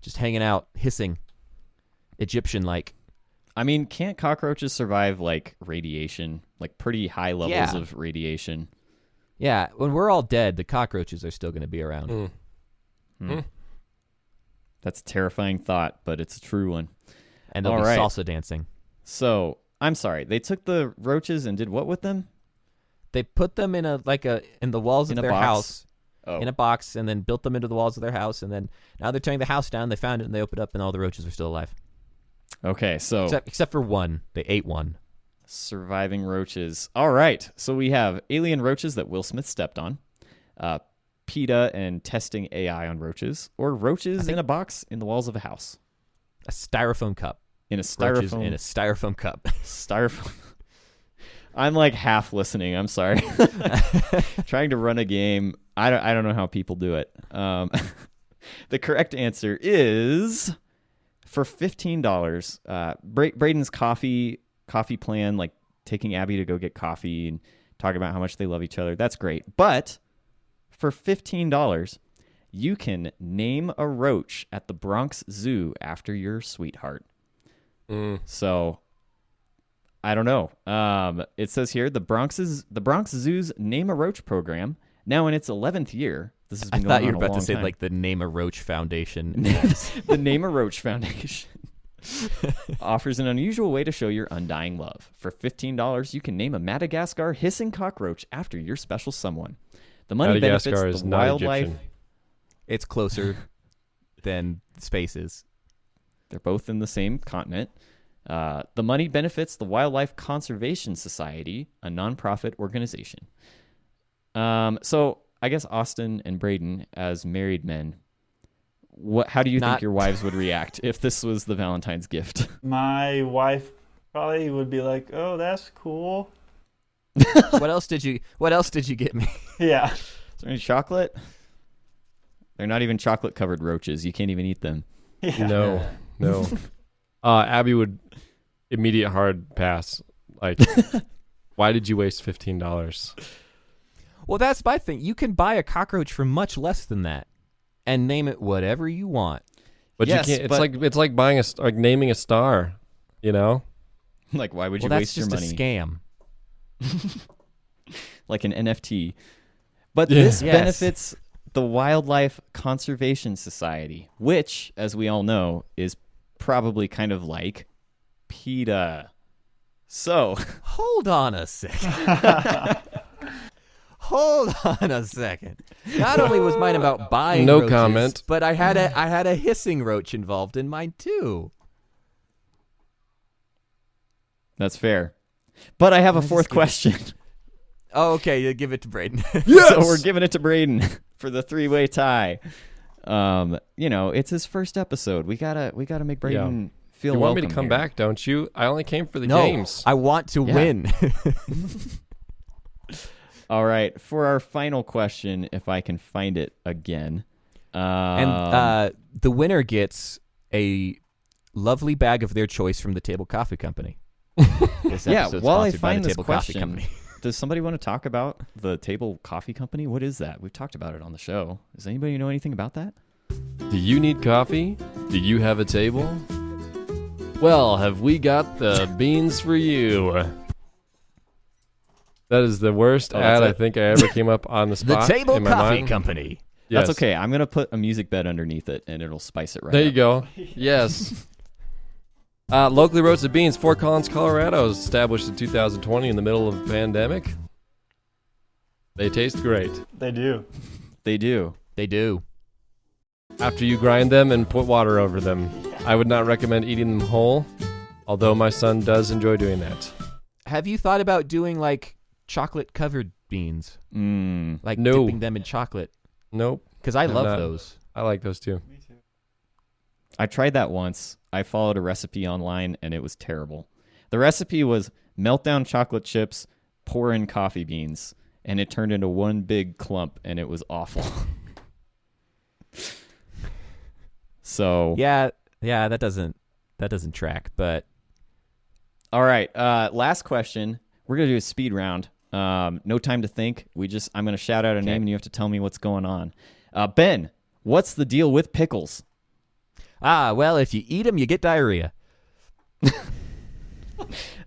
just hanging out, hissing, Egyptian-like. I mean, can't cockroaches survive like radiation, like pretty high levels of radiation? Yeah, when we're all dead, the cockroaches are still going to be around. That's a terrifying thought, but it's a true one. And they'll All be right. salsa dancing. So, I'm sorry. They took the roaches and did what with them? They put them in in the walls In of a their box? house, Oh. in a box, and then built them into the walls of their house. And then now they're tearing the house down. They found it, and they opened it up, and all the roaches were still alive. Okay, so Except for one. They ate one. surviving roaches. All right, so we have alien roaches that Will Smith stepped on, PETA and testing AI on roaches, or roaches in a box in the walls of a house. A styrofoam cup. In a Roaches styrofoam. in a styrofoam cup. Styrofoam. I'm like half listening. I'm sorry. Trying to run a game. I don't know how people do it. The correct answer is for $15. Brayden's coffee plan, like taking Abby to go get coffee and talking about how much they love each other. That's great. But for $15, you can name a roach at the Bronx Zoo after your sweetheart. So I don't know. It says here the Bronx Zoo's Name a Roach program, now in its 11th year. This has been I going thought you on were a about to long say time. like the Name a Roach Foundation. The Name a Roach Foundation offers an unusual way to show your undying love. For $15, you can name a Madagascar hissing cockroach after your special someone. The money Madagascar benefits is the not wildlife. Egyptian. It's closer than space is. They're both in the same continent. The money benefits the Wildlife Conservation Society, a nonprofit organization. So I guess Austin and Brayden, as married men, how do you think your wives would react if this was the Valentine's gift? My wife probably would be like, "Oh, that's cool." What else did you get me? Yeah. Is there any chocolate? They're not even chocolate-covered roaches. You can't even eat them. Yeah. No. Abby would immediate hard pass. Like, why did you waste $15? Well, that's my thing. You can buy a cockroach for much less than that and name it whatever you want. But Yes, you can't. but- It's like buying like naming a star. You know. Like, why would you Well, waste that's your just money? a scam. Like an NFT. But Yeah. this Yes. benefits the Wildlife Conservation Society, which, as we all know, is probably kind of like PETA. So, Hold on a second. Hold on a second. Not only was mine about buying No roaches, comment. but I had a hissing roach involved in mine too. that's fair. But I have a I just fourth give it- question. Oh, okay, you give it to Brayden. So we're giving it to Brayden for the three-way tie. It's his first episode. We gotta make Brayden feel You want me to welcome come here. back, don't you? I only came for the No, games. I want to Yeah. win. All right, for our final question, if I can find it again. And the winner gets a lovely bag of their choice from the Table Coffee Company. This Yeah, episode's while I sponsored by find the this Table Coffee question, Company. does somebody want to talk about the Table Coffee Company? What is that? We've talked about it on the show. Does anybody know anything about that? Do you need coffee? Do you have a table? Well, have we got the beans for you? That is the worst Oh, that's ad I it? think I ever came up on the The spot. Table in my Coffee mind. Company. Yes. That's okay. I'm going to put a music bed underneath it, and it'll spice it right There up. you go. Yes. Locally roasted beans, Fort Collins, Colorado, was established in 2020 in the middle of a pandemic. They taste great. They do. They do. They do. After you grind them and put water over them. I would not recommend eating them whole, although my son does enjoy doing that. Have you thought about doing like chocolate-covered beans? Like No. dipping them in chocolate? Nope. Because I I'm love not. those. I like those too. Me too. I tried that once. I followed a recipe online, and it was terrible. The recipe was melt down chocolate chips, pour in coffee beans, and it turned into one big clump, and it was awful. So Yeah, that doesn't track. But all right, last question. We're gonna do a speed round. No time to think. I'm gonna shout out a name, and you have to tell me what's going on. Ben, what's the deal with pickles? well, if you eat them, you get diarrhea.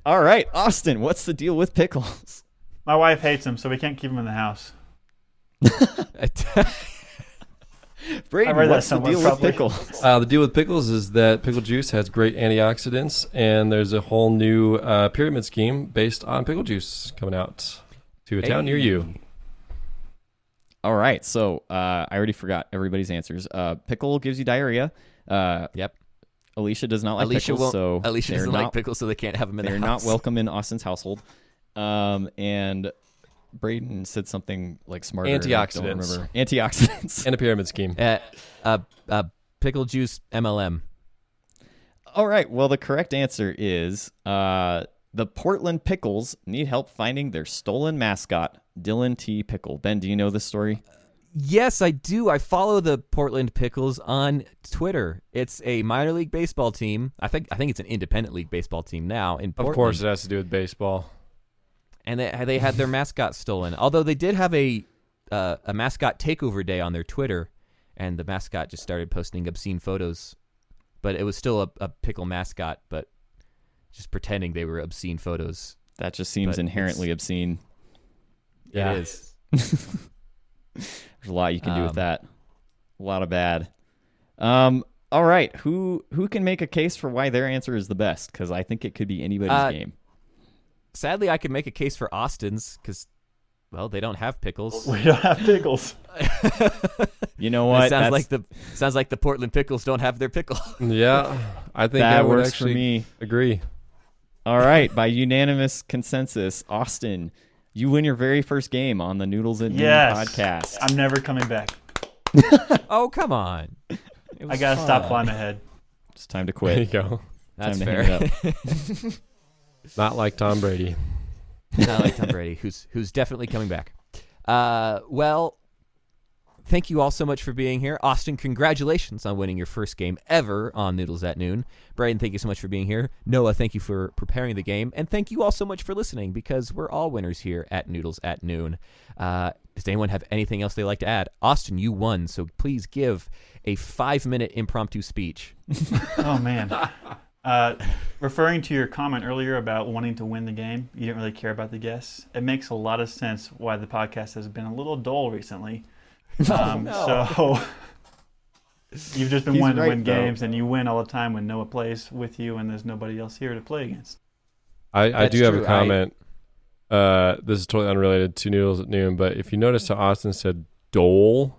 All right, Austin, what's the deal with pickles? My wife hates them, so we can't keep them in the house. Brayden, I read that what's the somewhere, deal probably. with pickles? The deal with pickles is that pickle juice has great antioxidants, and there's a whole new pyramid scheme based on pickle juice coming out to a town near you. All right, so I already forgot everybody's answers. Pickle gives you diarrhea. Yep. Alicia does not like Alicia pickles, won't. so Alicia they're doesn't not, like pickles, so they can't have them in they're the house. not welcome in Austin's household. And Brayden said something like smarter. and I don't Antioxidants. remember. Antioxidants. And a pyramid scheme. Pickle juice MLM. All right, well, the correct answer is the Portland Pickles need help finding their stolen mascot, Dylan T. Pickle. Ben, do you know this story? Yes, I do. I follow the Portland Pickles on Twitter. It's a minor league baseball team. I think it's an independent league baseball team now in Portland. Of course, it has to do with baseball. And they had their mascot stolen. Although they did have a mascot takeover day on their Twitter, and the mascot just started posting obscene photos. But it was still a pickle mascot. But just pretending they were obscene photos. That just seems But inherently obscene. It is. There's a lot you can do with that. A lot of bad. All right. Who can make a case for why their answer is the best? Because I think it could be anybody's game. Sadly, I could make a case for Austin's because, well, they don't have pickles. We don't have pickles. You know what? It sounds like the Portland Pickles don't have their pickle. Yeah, I think that I would works actually for me. agree. All right. By unanimous consensus, Austin, you win your very first game on the Noodles at Noon podcast. I'm never coming back. Oh, come on. I gotta stop flying ahead. It's time to There you quit. go. That's Time to fair. hang it up. Not like Tom Brady. Not like Tom Brady, who's definitely coming back. Well, thank you all so much for being here. Austin, congratulations on winning your first game ever on Noodles at Noon. Brayden, thank you so much for being here. Noah, thank you for preparing the game. And thank you all so much for listening, because we're all winners here at Noodles at Noon. Does anyone have anything else they'd like to add? Austin, you won, so please give a 5-minute impromptu speech. Oh, man. Referring to your comment earlier about wanting to win the game, you didn't really care about the guests. It makes a lot of sense why the podcast has been a little dull recently. So you've just been He's wanting to right, win though. games, and you win all the time when Noah plays with you and there's nobody else here to play against. I That's do have true. a comment. This is totally unrelated to Noodles at Noon, but if you notice how Austin said Dole,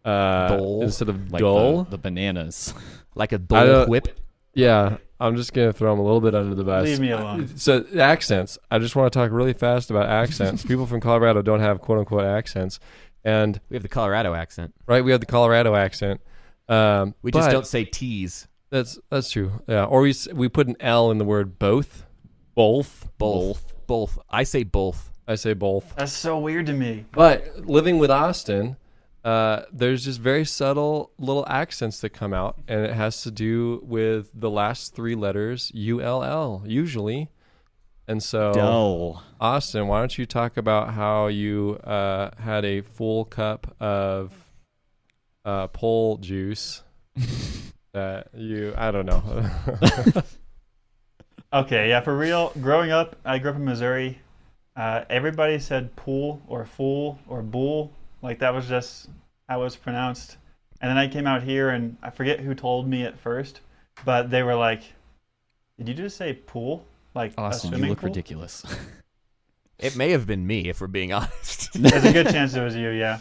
Dole? instead of Like Dole, the bananas. Like a I Dole don't- whip. yeah, I'm just going to throw him a little bit under the bus. Leave me alone. So accents. I just want to talk really fast about accents. People from Colorado don't have quote unquote accents, and We have the Colorado accent. right, we have the Colorado accent. We just but don't say T's. That's true. Yeah, or we put an L in the word both. Both. Both. I say both. I say both. That's so weird to me. But living with Austin, there's just very subtle little accents that come out, and it has to do with the last 3 letters, ULL, usually. And so, Dull. Austin, why don't you talk about how you had a full cup of pole juice that I don't know. Okay, yeah, for real. Growing up, I grew up in Missouri. Everybody said pool or fool or bull. Like, that was just how it was pronounced. And then I came out here, and I forget who told me at first, but they were like, "Did you just say pool? Like Austin, a you swimming look pool?" ridiculous. It may have been me, if we're being honest. There's a good chance it was you, yeah.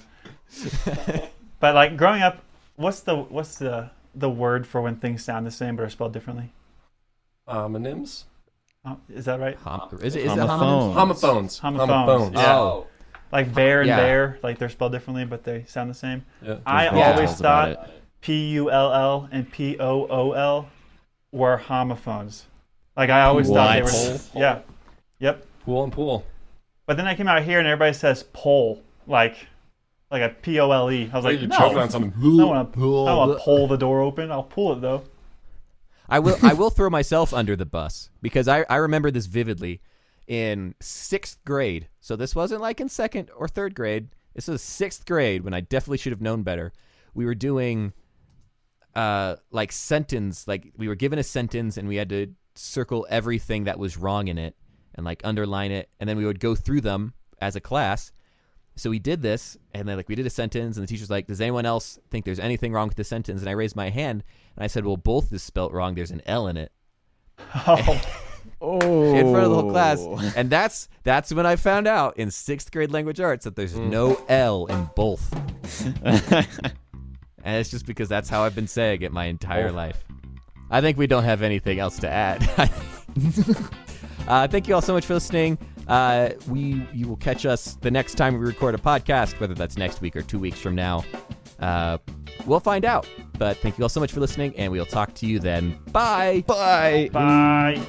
But like growing up, what's the word for when things sound the same but are spelled differently? Homonyms? Is that right? Is it Homophone. homonyms? Homophones. Yeah. Oh. Like bear and Yeah. bear, like they're spelled differently, but they sound the same. Yeah. I There's no always details about thought PULL and POOL were homophones. Like I always thought they were. What? Yeah. Yep. Pool and pool. But then I came out here and everybody says pole, like a POLE. I was like, you no, choke on something. I don't want to pull the door open. I'll pull it though. I will throw myself under the bus because I remember this vividly in 6th grade. So this wasn't like in 2nd or 3rd grade. This was 6th grade when I definitely should have known better. We were doing like sentence, like we were given a sentence and we had to circle everything that was wrong in it and like underline it, and then we would go through them as a class. So we did this, and then like we did a sentence, and the teacher's like, "Does anyone else think there's anything wrong with the sentence?" And I raised my hand, and I said, "Well, both is spelt wrong. There's an L in it." Oh. In front of the whole class. And that's when I found out in 6th grade language arts that there's no L in both. And it's just because that's how I've been saying it my entire life. I think we don't have anything else to add. Thank you all so much for listening. You will catch us the next time we record a podcast, whether that's next week or 2 weeks from now. We'll find out. But thank you all so much for listening, and we'll talk to you then. Bye. Bye. Bye.